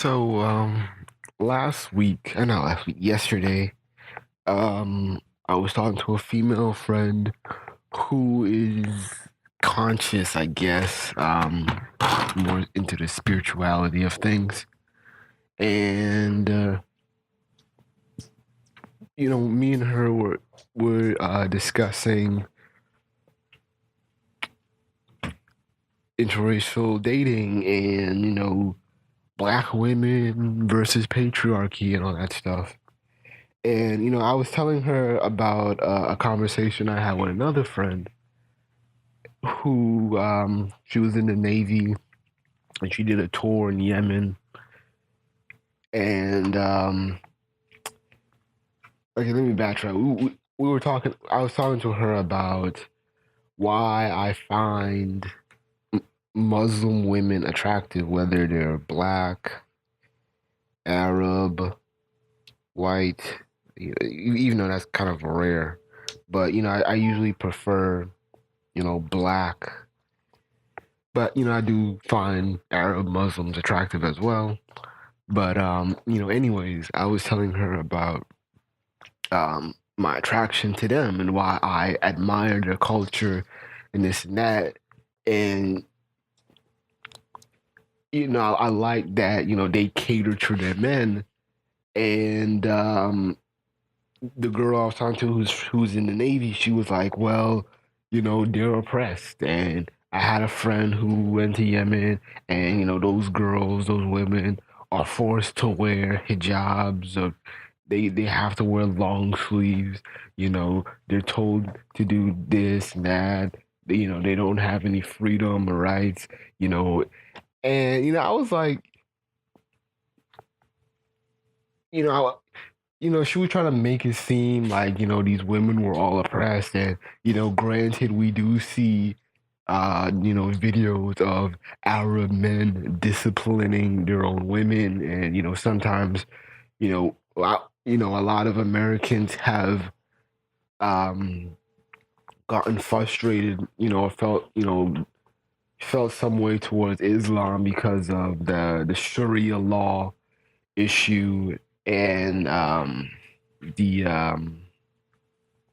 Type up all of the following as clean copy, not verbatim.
So, last week, not last week, yesterday, I was talking to a female friend who is conscious, I guess, more into the spirituality of things. And, me and her were discussing interracial dating and, black women versus patriarchy and all that stuff. And I was telling her about a conversation I had with another friend who she was in the Navy and she did a tour in Yemen. And okay, let me backtrack. We were talking. I was talking to her about why I find Muslim women attractive, whether they're black, Arab, white. Even though that's kind of rare, but I usually prefer black. But I do find Arab Muslims attractive as well. But anyways, I was telling her about my attraction to them and why I admire their culture and this and that. And I like that, they cater to their men. And the girl I was talking to who's in the Navy, she was like, well, they're oppressed. And I had a friend who went to Yemen, and those girls, those women are forced to wear hijabs, or they have to wear long sleeves. They're told to do this and that. They don't have any freedom or rights. And I was like, you know, she was trying to make it seem like, these women were all oppressed. And, granted, we do see, videos of Arab men disciplining their own women. And, sometimes, a lot of Americans have gotten frustrated, or felt some way towards Islam because of the Sharia law issue and the um,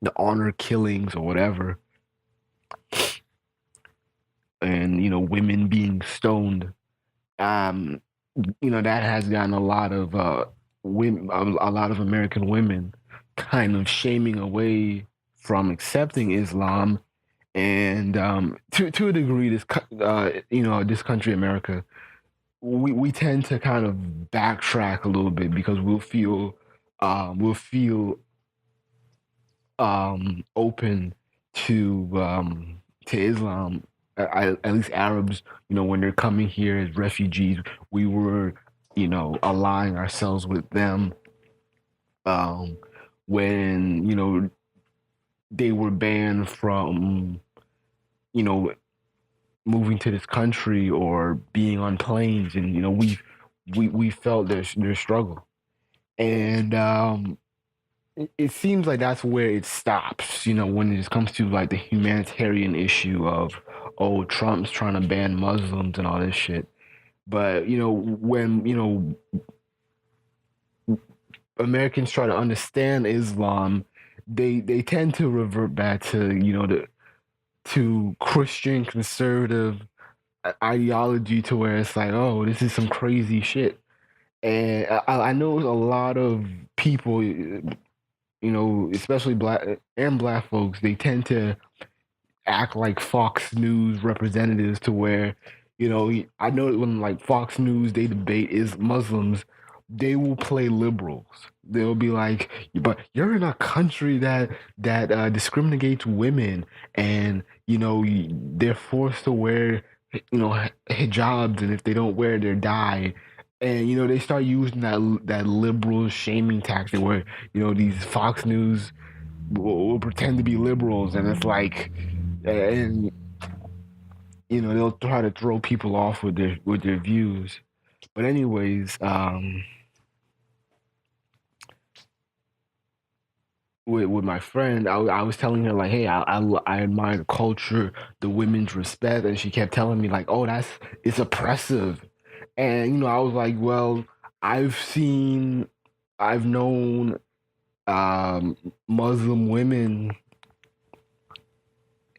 the honor killings or whatever, and women being stoned. Um, that has gotten a lot of women, a lot of American women, kind of shaming away from accepting Islam, and to a degree, this country, America, we tend to kind of backtrack a little bit because we'll feel open to Islam. At least Arabs, when they're coming here as refugees, we were, aligning ourselves with them. Um, when they were banned from, you know, moving to this country or being on planes, and we felt their struggle, and it seems like that's where it stops. When it just comes to like the humanitarian issue of, oh, Trump's trying to ban Muslims and all this shit. But when Americans try to understand Islam, they tend to revert back to to Christian conservative ideology, to where it's like, oh, this is some crazy shit. And I know a lot of people, especially black folks, they tend to act like Fox News representatives, to where, I know when like Fox News, they debate is Muslims, they will play liberals. They'll be like, but you're in a country that discriminates women, and they're forced to wear hijabs, and if they don't wear, they die. And they start using that liberal shaming tactic where these Fox News will pretend to be liberals, and it's like, and they'll try to throw people off with their views. But anyways, with my friend, I was telling her like, hey, I admire the culture, the women's respect, and she kept telling me like, oh, it's oppressive. And I was like, well, I've seen, I've known um, Muslim women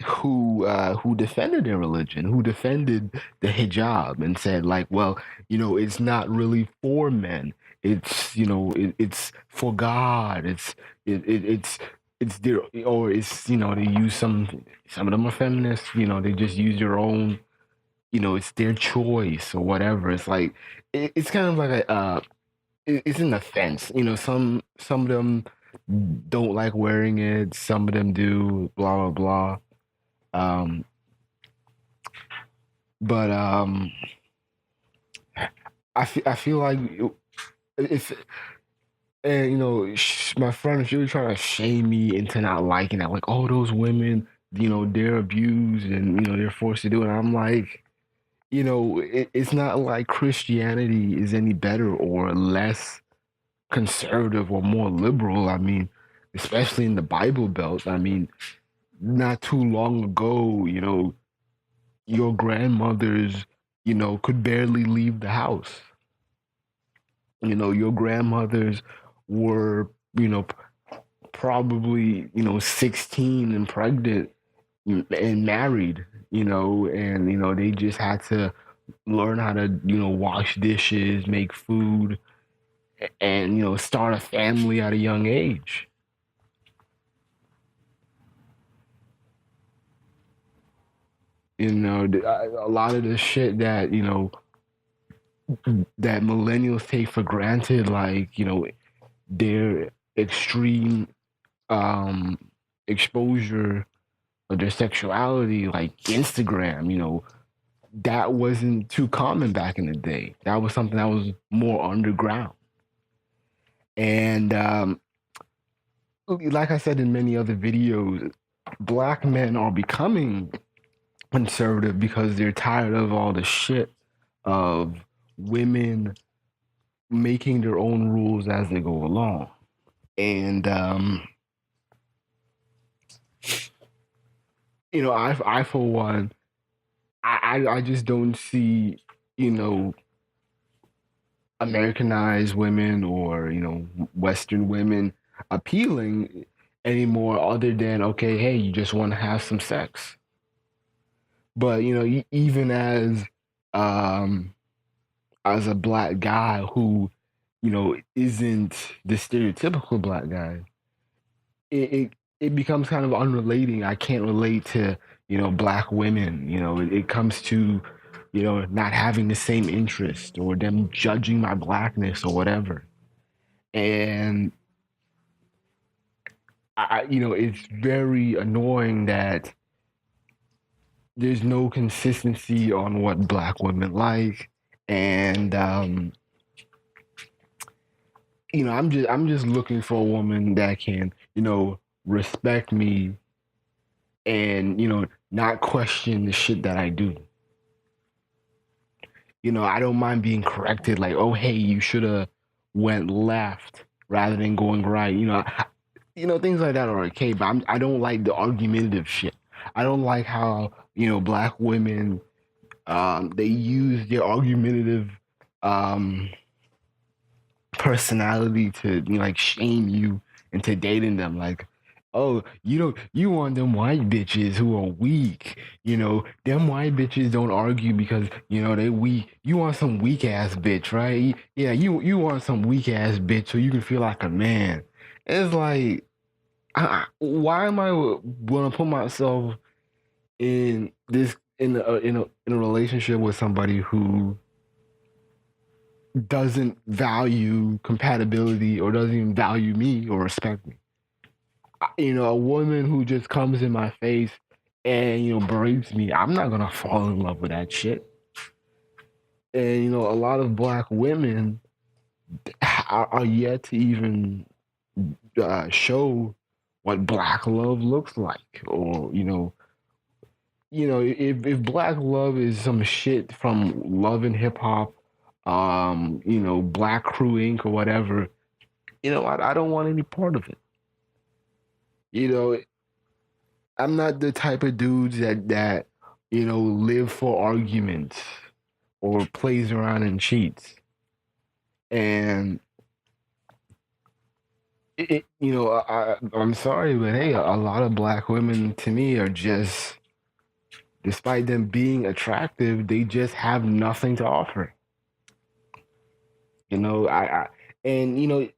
who defended their religion, who defended the hijab, and said like, well, it's not really for men. It's it's for God. It's their, or it's they use some of them are feminists. They just use their own. It's their choice or whatever. It's like it's kind of like it's an offense. Some of them don't like wearing it. Some of them do. Blah blah blah. Um, but I feel like if and my friend, she was trying to shame me into not liking that, like, oh, those women, they're abused and they're forced to do it. And I'm like, it's not like Christianity is any better or less conservative or more liberal. I mean, especially in the Bible Belt. I mean, not too long ago, your grandmothers, could barely leave the house. Your grandmothers were, probably, 16 and pregnant and married, and, they just had to learn how to, wash dishes, make food, and, start a family at a young age. A lot of the shit that, that millennials take for granted, like, their extreme um exposure of their sexuality, like Instagram, that wasn't too common back in the day. That was something that was more underground. And like I said in many other videos, black men are becoming conservative because they're tired of all the shit of women making their own rules as they go along. And I for one, I just don't see, you know, Americanized women or, Western women appealing anymore other than, okay, hey, you just want to have some sex. But, even as a black guy who, isn't the stereotypical black guy, it becomes kind of unrelating. I can't relate to, black women. It comes to, not having the same interest or them judging my blackness or whatever. And it's very annoying that there's no consistency on what black women like. And I'm just looking for a woman that can, respect me and, not question the shit that I do. I don't mind being corrected, like, oh, hey, you should have went left rather than going right. Things like that are okay, but I don't like the argumentative shit. I don't like how, black women, they use their argumentative um, personality to, like, shame you into dating them. Like, oh, you want them white bitches who are weak. Them white bitches don't argue because, they weak. You want some weak ass bitch, right? Yeah, you want some weak ass bitch so you can feel like a man. It's like, why am I gonna put myself in this in a relationship with somebody who doesn't value compatibility or doesn't even value me or respect me? A woman who just comes in my face and breaks me, I'm not gonna fall in love with that shit. And a lot of black women are yet to even show what black love looks like, or if black love is some shit from Love and Hip Hop, Black Crew Inc. or whatever, I don't want any part of it. You know, I'm not the type of dudes that live for arguments or plays around and cheats. And I'm sorry, but hey, a lot of black women to me are just, despite them being attractive, they just have nothing to offer. You know, and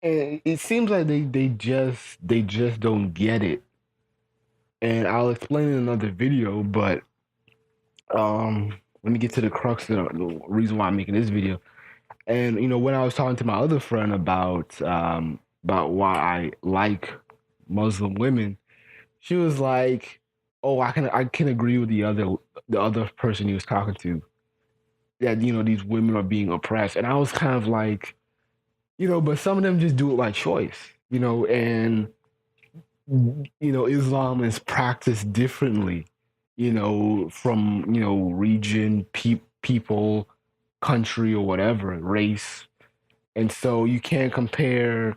and it seems like they just don't get it. And I'll explain in another video, but let me get to the crux of the reason why I'm making this video. And when I was talking to my other friend about why I like Muslim women, she was like, "Oh, I can agree with the other person he was talking to, that these women are being oppressed." And I was kind of like, but some of them just do it by choice, and Islam is practiced differently, from region, people, country, or whatever, race. And so you can't compare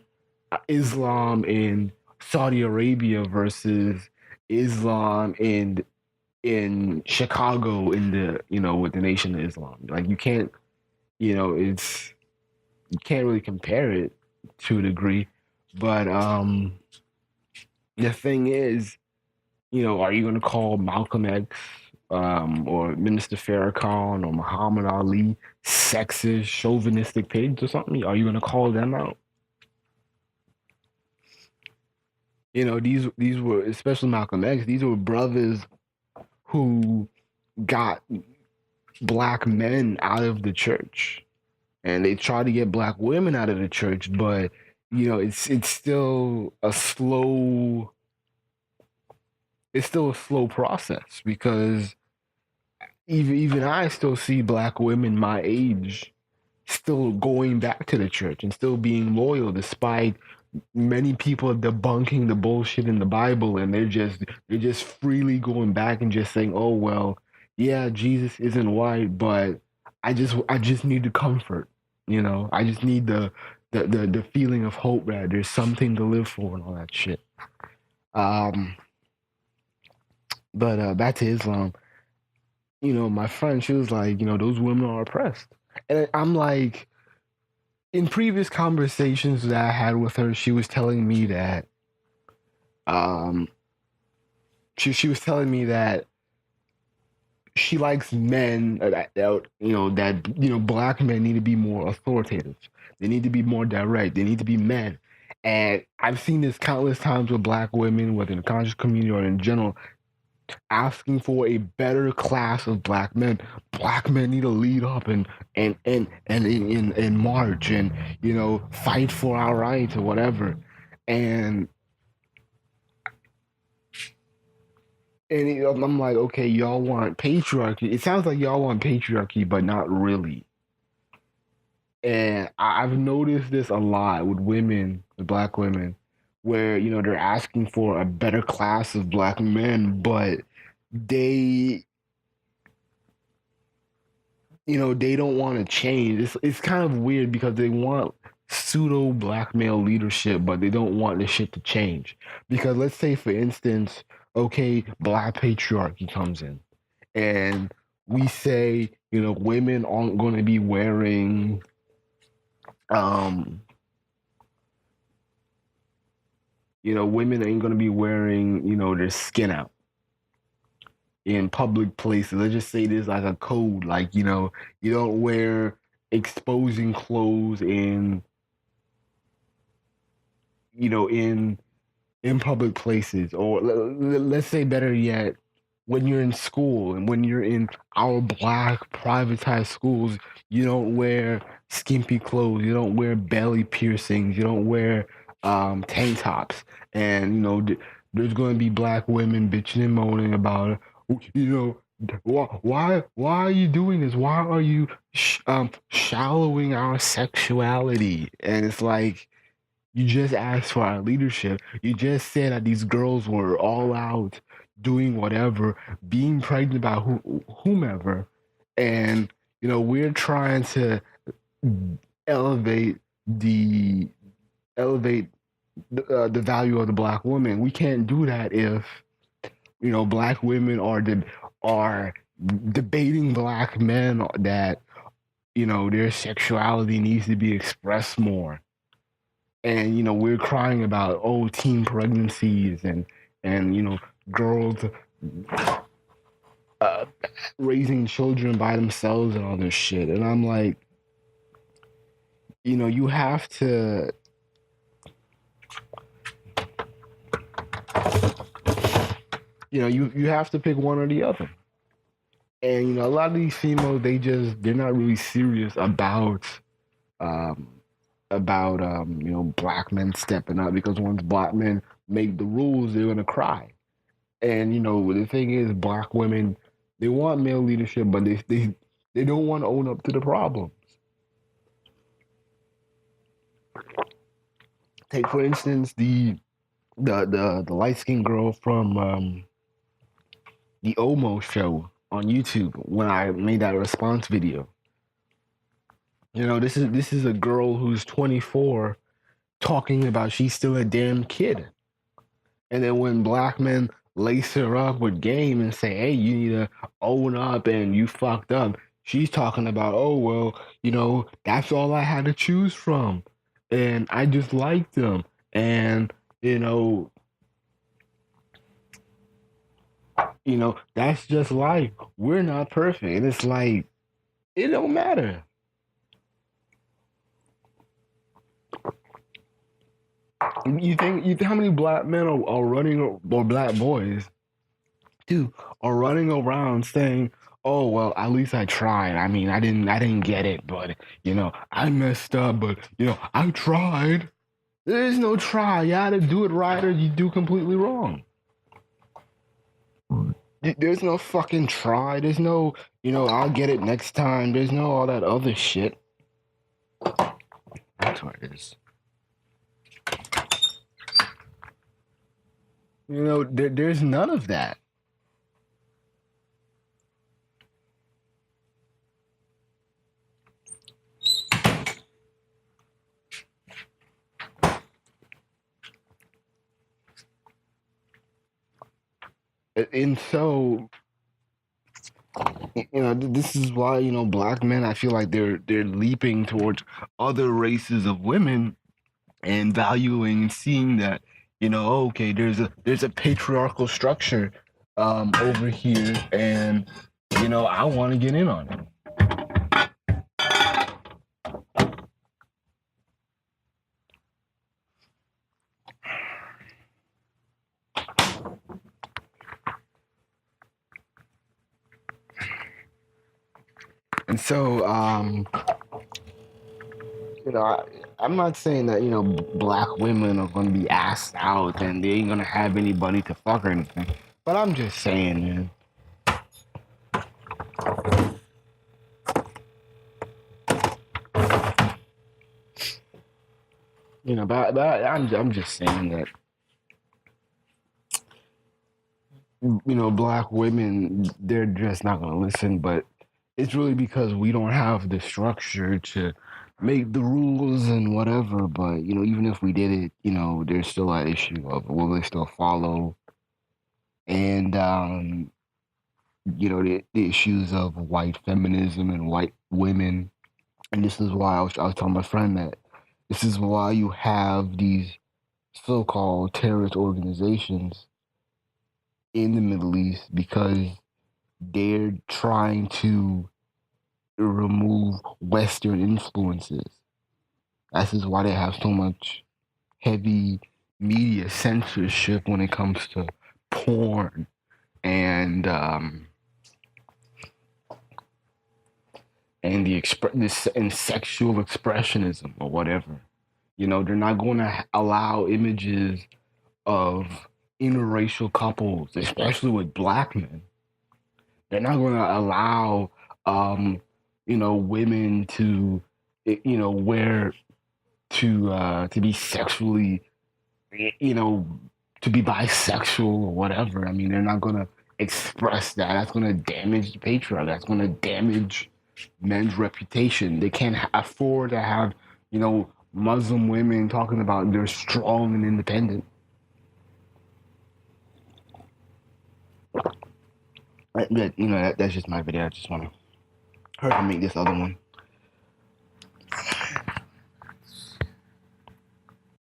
Islam in Saudi Arabia versus Islam in Chicago, in the with the Nation of Islam. Like, you can't, it's you can't really compare it to a degree. But the thing is, are you going to call Malcolm X, or Minister Farrakhan, or Muhammad Ali sexist, chauvinistic pigs or something? Are you going to call them out? These were, especially Malcolm X, these were brothers who got black men out of the church, and they tried to get black women out of the church, but it's still a slow process, because even I still see black women my age still going back to the church and still being loyal, despite many people debunking the bullshit in the Bible, and they're just freely going back and just saying, "Oh well, yeah, Jesus isn't white, but I just need the comfort, I just need the feeling of hope that there's something to live for and all that shit." Um, but back to Islam. My friend, she was like, those women are oppressed, and I'm like, in previous conversations that I had with her, she was telling me that um she was telling me that she likes men that black men need to be more authoritative. They need to be more direct. They need to be men. And I've seen this countless times with black women, whether in the conscious community or in general, asking for a better class of black men. Black men need to lead up and march and fight for our rights or whatever. And I'm like, okay, y'all want patriarchy. It sounds like y'all want patriarchy, but not really. And I've noticed this a lot with women, with black women, where they're asking for a better class of black men, but they they don't want to change. It's kind of weird, because they want pseudo black male leadership, but they don't want the shit to change. Because let's say, for instance, okay, black patriarchy comes in, and we say, women aren't going to be wearing um women ain't going to be wearing their skin out in public places. Let's just say there's like a code, like you don't wear exposing clothes in public places. Or let's say, better yet, when you're in school and when you're in our black privatized schools, you don't wear skimpy clothes, you don't wear belly piercings, you don't wear tank tops. And there's going to be black women bitching and moaning about it. Why are you doing this? Why are you shallowing our sexuality? And it's like, you just asked for our leadership. You just said that these girls were all out doing whatever, being pregnant by whomever, and we're trying to elevate the elevate the value of the black woman. We can't do that if black women are debating black men that their sexuality needs to be expressed more. And we're crying about teen pregnancies and girls uh, raising children by themselves and all this shit. And I'm like, you have to, you have to pick one or the other. And a lot of these females, they're not really serious um black men stepping up, because once black men make the rules, they're gonna cry. And the thing is, black women, they want male leadership, but they don't want to own up to the problems. Take for instance the light skinned girl from the Omo show on YouTube when I made that response video. This is a girl who's 24 talking about she's still a damn kid. And then when black men lace her up with game and say, hey, you need to own up and you fucked up, she's talking about, oh, well, that's all I had to choose from. And I just liked them. And, that's just life. We're not perfect. And it's like, it don't matter. You think how many black men are running, or black boys too, are running around saying, "Oh well, at least I tried. I mean, I didn't get it, but I messed up, but I tried." There is no try. You either do it right or you do completely wrong. There's no fucking try. There's no, I'll get it next time. There's no all that other shit. That's what it is. There's none of that. And so, this is why black men, I feel like they're leaping towards other races of women and valuing and seeing that okay, there's a patriarchal structure over here, and I want to get in on it. And so I'm not saying that black women are going to be asked out and they ain't going to have anybody to fuck or anything, but I'm just saying, man. But I'm just saying that black women, they're just not going to listen. But it's really because we don't have the structure to make the rules and whatever. But even if we did it, there's still that issue of will they still follow, and the issues of white feminism and white women. And this is why I was telling my friend that this is why you have these so-called terrorist organizations in the Middle East, because they're trying to remove Western influences. This is why they have so much heavy media censorship when it comes to porn and and sexual expressionism or whatever. They're not going to allow images of interracial couples, especially with black men. They're not going to allow, women to, wear to be sexually, to be bisexual or whatever. I mean, they're not going to express that. That's going to damage the patriarchy. That's going to damage men's reputation. They can't afford to have, Muslim women talking about they're strong and independent. That's just my video. I just want to hurry to make this other one.